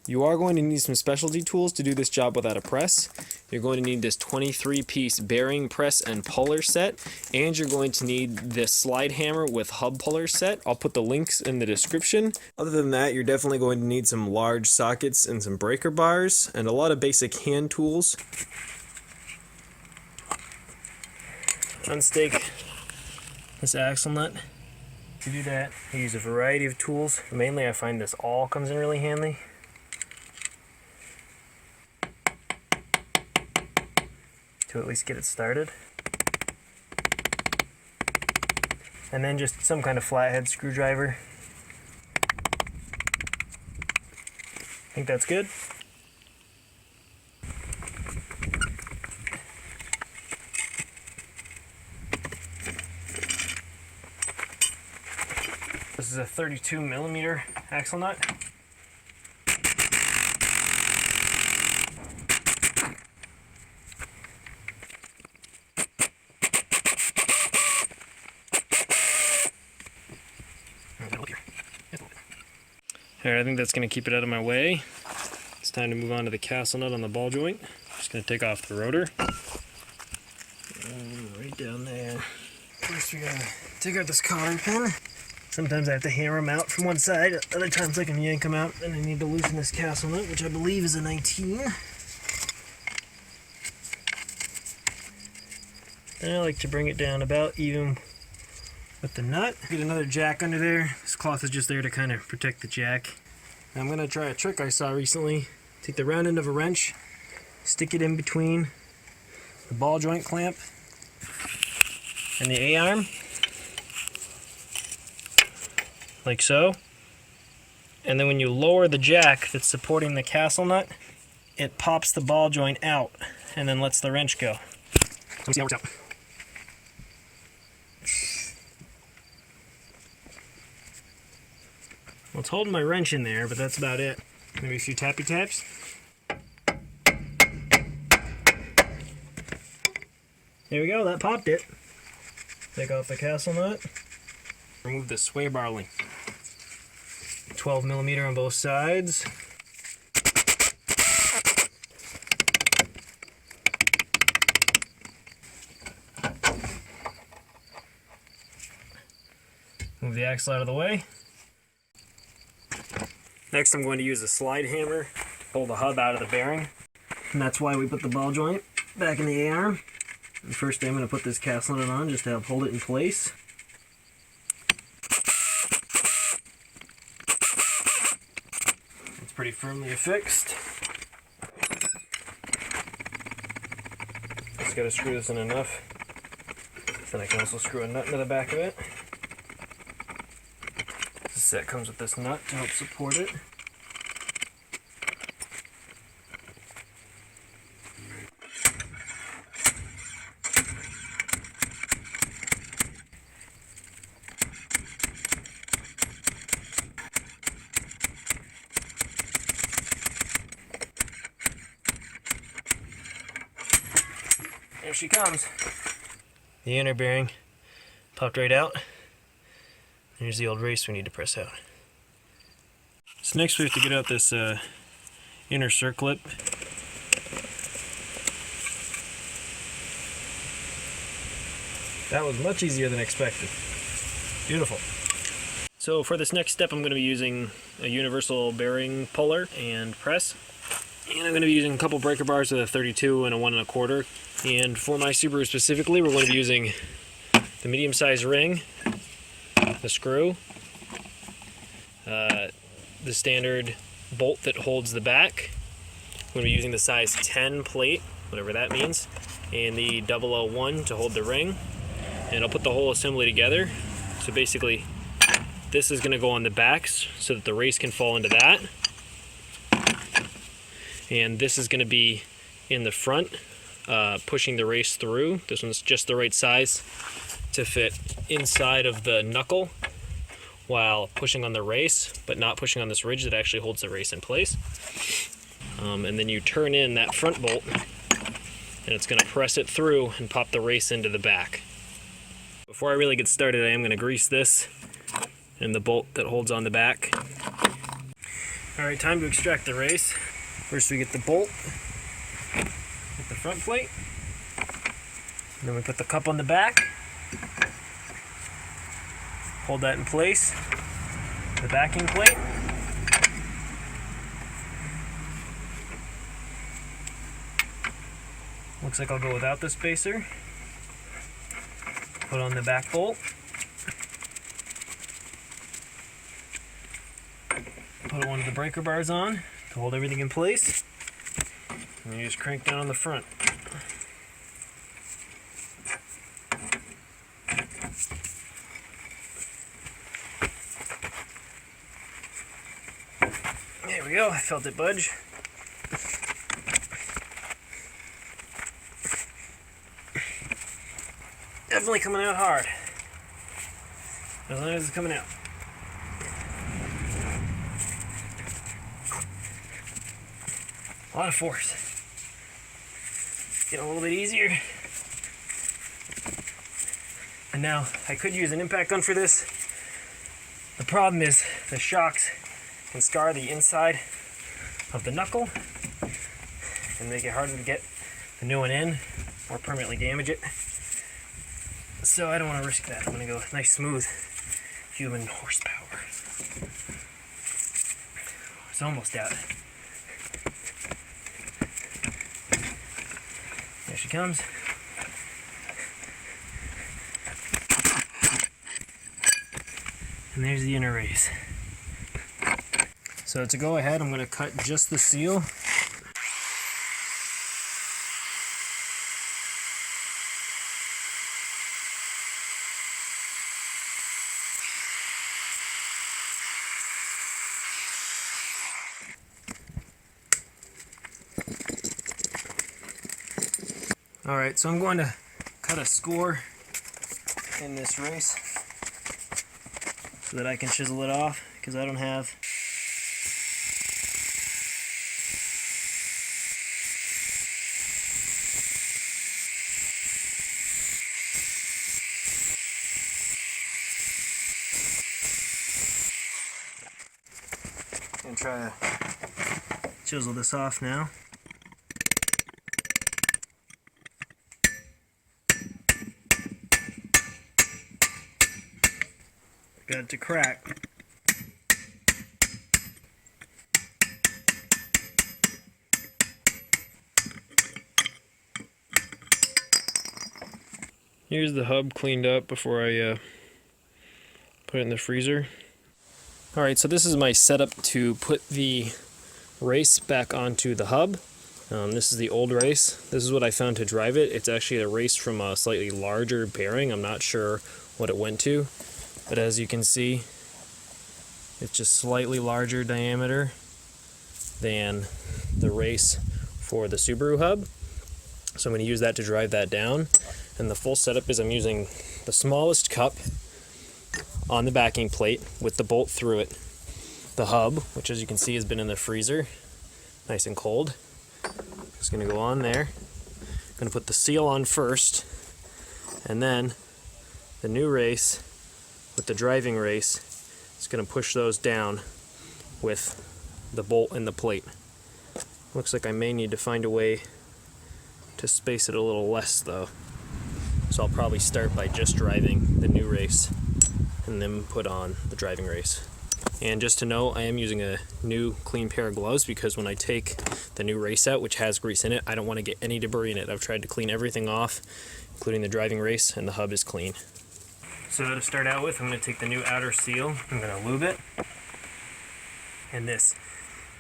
You are going to need some specialty tools to do this job without a press. You're going to need this 23-piece bearing press and puller set, and you're going to need this slide hammer with hub puller set. I'll put the links in the description. Other than that, you're definitely going to need some large sockets and some breaker bars, and a lot of basic hand tools. Unstake this axle nut. To do that, I use a variety of tools. Mainly I find this awl comes in really handy. To at least get it started. And then just some kind of flathead screwdriver. I think that's good. This is a 32mm axle nut. Alright, I think that's going to keep it out of my way. It's time to move on to the castle nut on the ball joint. Just going to take off the rotor. Right down there. First we gotta take out this cotter pin. Sometimes I have to hammer them out from one side, other times I can yank them out, and I need to loosen this castle nut, which I believe is a 19. And I like to bring it down about even with the nut. Get another jack under there. This cloth is just there to kind of protect the jack. Now I'm going to try a trick I saw recently. Take the round end of a wrench, stick it in between the ball joint clamp and the A-arm, like so. And then when you lower the jack that's supporting the castle nut, it pops the ball joint out and then lets the wrench go. So let's see how it works out. Well, it's holding my wrench in there, but that's about it. Maybe a few tappy taps. There we go, that popped it. Take off the castle nut. Remove the sway bar link. 12mm on both sides. Move the axle out of the way. Next I'm going to use a slide hammer to pull the hub out of the bearing. And that's why we put the ball joint back in the A-arm. And first I'm going to put this castle nut on just to help hold it in place. It's pretty firmly affixed. Just got to screw this in enough. Then I can also screw a nut into the back of it. This set comes with this nut to help support it. There she comes. The inner bearing popped right out. Here's the old race we need to press out. So next we have to get out this inner circlip. That was much easier than expected. Beautiful. So for this next step I'm going to be using a universal bearing puller and press. And I'm going to be using a couple breaker bars with a 32 and a 1 1/4. And for my Subaru specifically, we're going to be using the medium-sized ring, the screw, the standard bolt that holds the back. I'm going to be using the size 10 plate, whatever that means, and the 001 to hold the ring. And I'll put the whole assembly together. So basically, this is going to go on the backs so that the race can fall into that. And this is going to be in the front, pushing the race through. This one's just the right size to fit inside of the knuckle while pushing on the race, but not pushing on this ridge that actually holds the race in place. And then you turn in that front bolt, and it's going to press it through and pop the race into the back. Before I really get started, I am going to grease this and the bolt that holds on the back. Alright, time to extract the race. First we get the bolt with the front plate. And then we put the cup on the back. Hold that in place. The backing plate. Looks like I'll go without the spacer. Put on the back bolt. Put one of the breaker bars on to hold everything in place. And you just crank down on the front. There we go, I felt it budge. Definitely coming out hard. As long as it's coming out. A lot of force. Getting a little bit easier. And now, I could use an impact gun for this. The problem is the shocks can scar the inside of the knuckle and make it harder to get the new one in or permanently damage it. So I don't want to risk that. I'm going to go nice smooth human horsepower. It's almost out. There she comes. And there's the inner race. So to go ahead, I'm going to cut just the seal. Alright, so I'm going to cut a score in this race so that I can chisel it off, because I don't have and try to chisel this off now. Got it to crack. Here's the hub cleaned up before I put it in the freezer. Alright, so this is my setup to put the race back onto the hub. This is the old race. This is what I found to drive it. It's actually a race from a slightly larger bearing. I'm not sure what it went to. But as you can see, it's just slightly larger diameter than the race for the Subaru hub. So I'm going to use that to drive that down. And the full setup is I'm using the smallest cup on the backing plate with the bolt through it. The hub, which as you can see has been in the freezer, nice and cold. Just going to go on there. I'm going to put the seal on first, and then the new race with the driving race is going to push those down with the bolt and the plate. Looks like I may need to find a way to space it a little less though. So I'll probably start by just driving the new race and then put on the driving race. And just to know, I am using a new clean pair of gloves because when I take the new race out, which has grease in it, I don't want to get any debris in it. I've tried to clean everything off, including the driving race, and the hub is clean. So to start out with, I'm going to take the new outer seal, I'm going to lube it, and this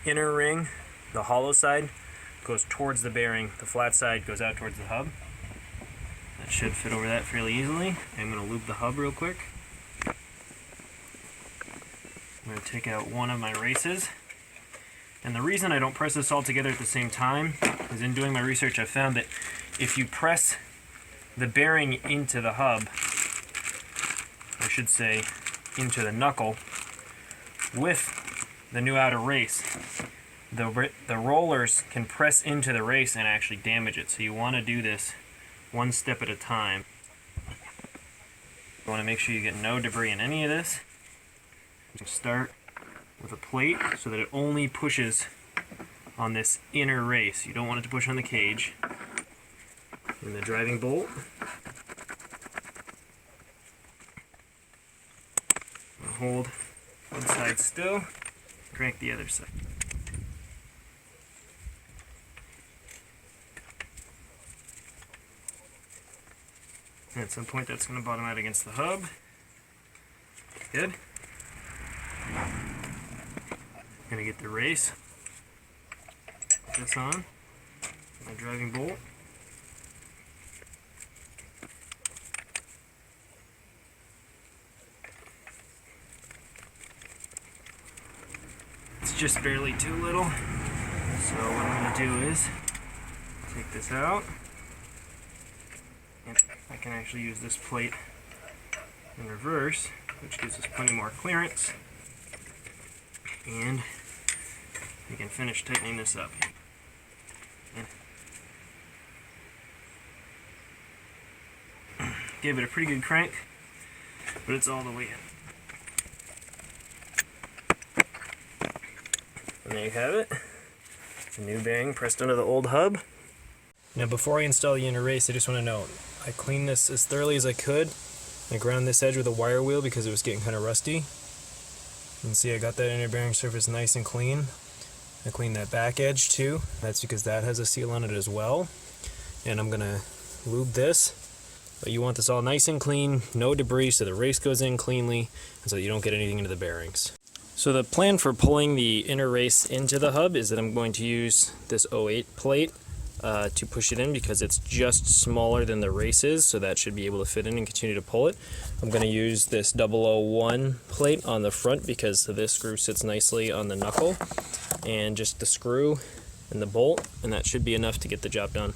inner ring, the hollow side, goes towards the bearing, the flat side goes out towards the hub. That should fit over that fairly easily. I'm going to lube the hub real quick. I'm going to take out one of my races, and the reason I don't press this all together at the same time is in doing my research I found that if you press the bearing into the hub, I should say into the knuckle, with the new outer race, the rollers can press into the race and actually damage it. So you want to do this one step at a time. You want to make sure you get no debris in any of this. Just start with a plate so that it only pushes on this inner race. You don't want it to push on the cage. And the driving bolt. Hold one side still, crank the other side. And at some point that's going to bottom out against the hub. Good. I'm going to get the race. Put this on. My driving bolt. It's just barely too little. So what I'm going to do is take this out. And I can actually use this plate in reverse, which gives us plenty more clearance. And we can finish tightening this up. Gave it a pretty good crank, but it's all the way in. And there you have it. The new bearing pressed under the old hub. Now before I install the inner race, I just want to note, I cleaned this as thoroughly as I could. I ground this edge with a wire wheel because it was getting kind of rusty. You can see I got that inner bearing surface nice and clean. I cleaned that back edge too. That's because that has a seal on it as well. And I'm going to lube this. But you want this all nice and clean, no debris, so the race goes in cleanly, and so you don't get anything into the bearings. So the plan for pulling the inner race into the hub is that I'm going to use this 08 plate to push it in because it's just smaller than the race is, so that should be able to fit in and continue to pull it. I'm going to use this 001 plate on the front because this screw sits nicely on the knuckle, and just the screw and the bolt, and that should be enough to get the job done.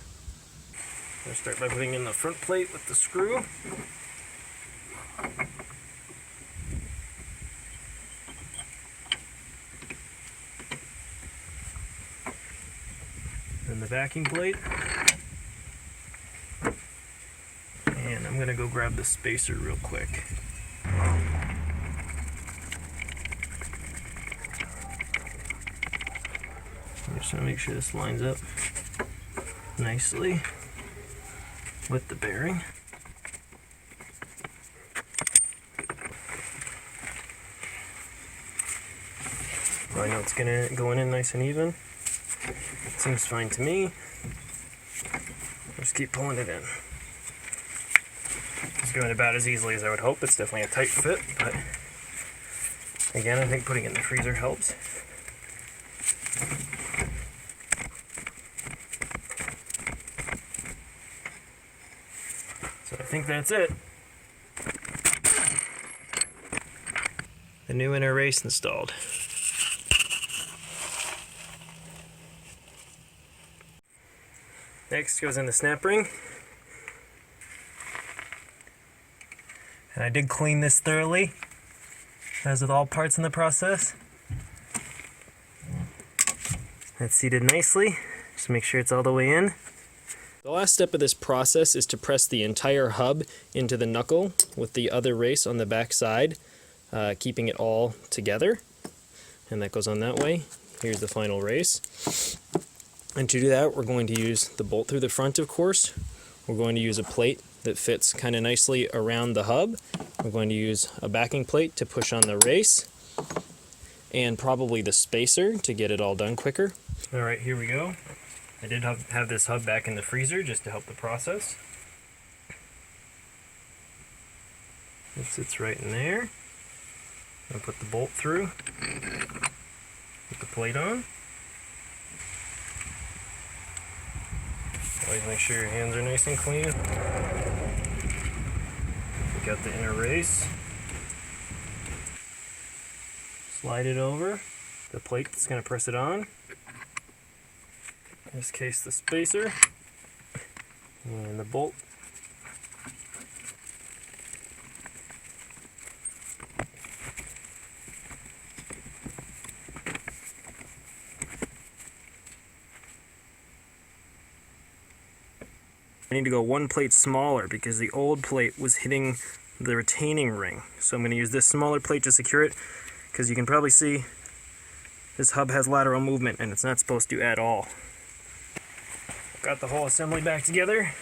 I'm going to start by putting in the front plate with the screw. Then the backing plate. And I'm going to go grab the spacer real quick. I'm just going to make sure this lines up nicely with the bearing. I know it's going in nice and even. Seems fine to me. Just keep pulling it in. It's going about as easily as I would hope. It's definitely a tight fit, but again, I think putting it in the freezer helps. So I think that's it. The new inner race installed. Next goes in the snap ring. And I did clean this thoroughly, as with all parts in the process. That's seated nicely. Just make sure it's all the way in. The last step of this process is to press the entire hub into the knuckle with the other race on the back side, keeping it all together. And that goes on that way. Here's the final race. And to do that, we're going to use the bolt through the front, of course. We're going to use a plate that fits kind of nicely around the hub. We're going to use a backing plate to push on the race, and probably the spacer to get it all done quicker. All right, here we go. I did have this hub back in the freezer just to help the process. It sits right in there. I'll put the bolt through, put the plate on. Always make sure your hands are nice and clean. We got the inner race. Slide it over. The plate that's going to press it on. In this case, the spacer. And the bolt. I need to go one plate smaller because the old plate was hitting the retaining ring. So I'm going to use this smaller plate to secure it, because you can probably see This hub has lateral movement, and it's not supposed to at all. Got the whole assembly back together.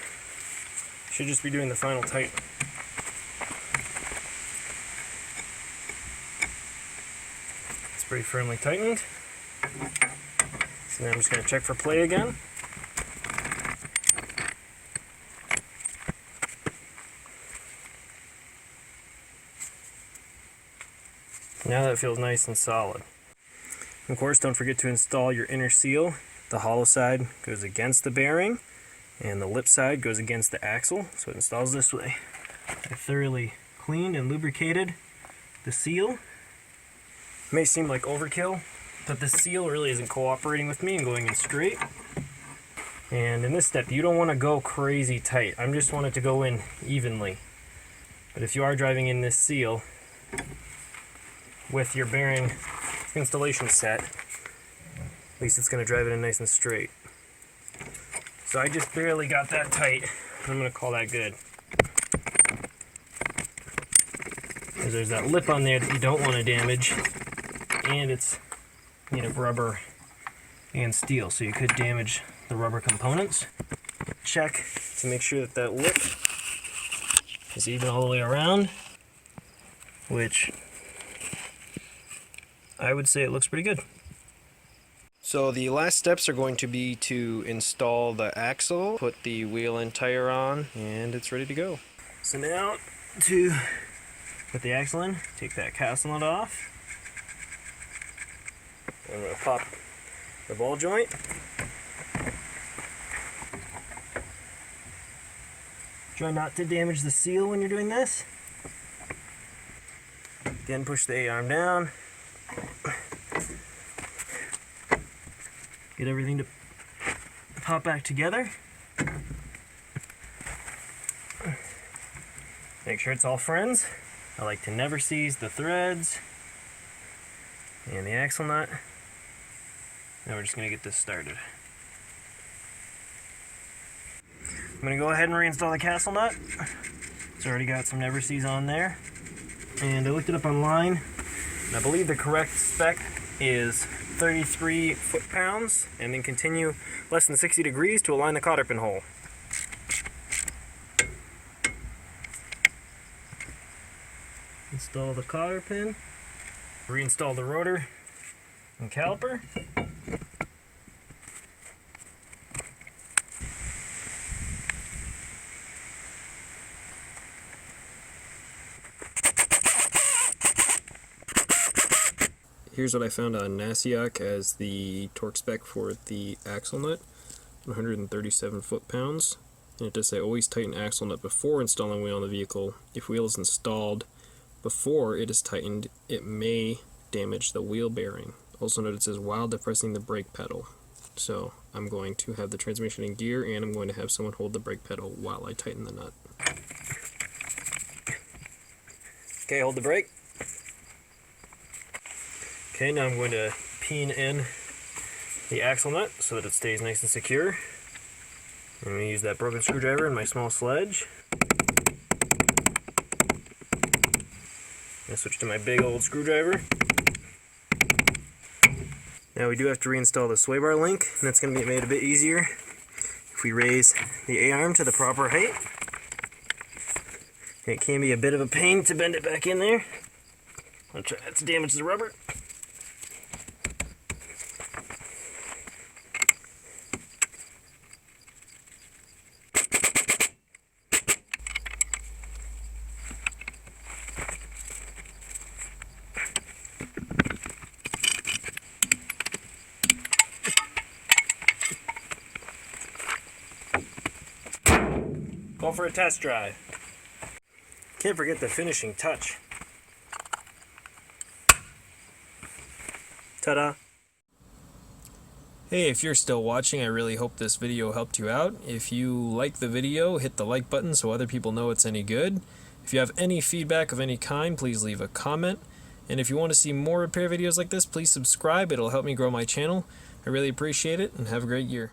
Should just be doing the final tighten. It's pretty firmly tightened. So now I'm just going to check for play again. Now that feels nice and solid. Of course, don't forget to install your inner seal. The hollow side goes against the bearing, and the lip side goes against the axle, so it installs this way. I thoroughly cleaned and lubricated the seal. It may seem like overkill, but the seal really isn't cooperating with me and going in straight. And in this step, you don't want to go crazy tight. I just want it to go in evenly. But if you are driving in this seal with your bearing installation set, at least it's going to drive it in nice and straight. So I just barely got that tight. I'm going to call that good. Because there's that lip on there that you don't want to damage, and it's made of rubber and steel, so you could damage the rubber components. Check to make sure that that lip is even all the way around, which I would say it looks pretty good. So the last steps are going to be to install the axle, put the wheel and tire on, and it's ready to go. So now to put the axle in, take that castle nut off. I'm going to pop the ball joint. Try not to damage the seal when you're doing this. Again, push the A-arm down. Get everything to pop back together. Make sure it's all friends. I like to never seize the threads and the axle nut. Now we're just going to get this started. I'm going to go ahead and reinstall the castle nut. It's already got some never seize on there. And I looked it up online, and I believe the correct spec is 33 foot-pounds, and then continue less than 60 degrees to align the cotter pin hole. Install the cotter pin, reinstall the rotor and caliper. Here's what I found on Nasiak as the torque spec for the axle nut, 137 foot-pounds. And it does say always tighten axle nut before installing wheel on the vehicle. If wheel is installed before it is tightened, it may damage the wheel bearing. Also note it says while depressing the brake pedal. So I'm going to have the transmission in gear, and I'm going to have someone hold the brake pedal while I tighten the nut. Okay, hold the brake. Okay, now I'm going to pin in the axle nut so that it stays nice and secure. I'm going to use that broken screwdriver and my small sledge. I'm going to switch to my big old screwdriver. Now we do have to reinstall the sway bar link, and that's going to be made a bit easier if we raise the A-arm to the proper height. It can be a bit of a pain to bend it back in there. I'll try not to damage the rubber. Go for a test drive. Can't forget the finishing touch. Ta-da! Hey, if you're still watching, I really hope this video helped you out. If you like the video, hit the like button so other people know it's any good. If you have any feedback of any kind, please leave a comment. And if you want to see more repair videos like this, please subscribe. It'll help me grow my channel. I really appreciate it, and have a great year.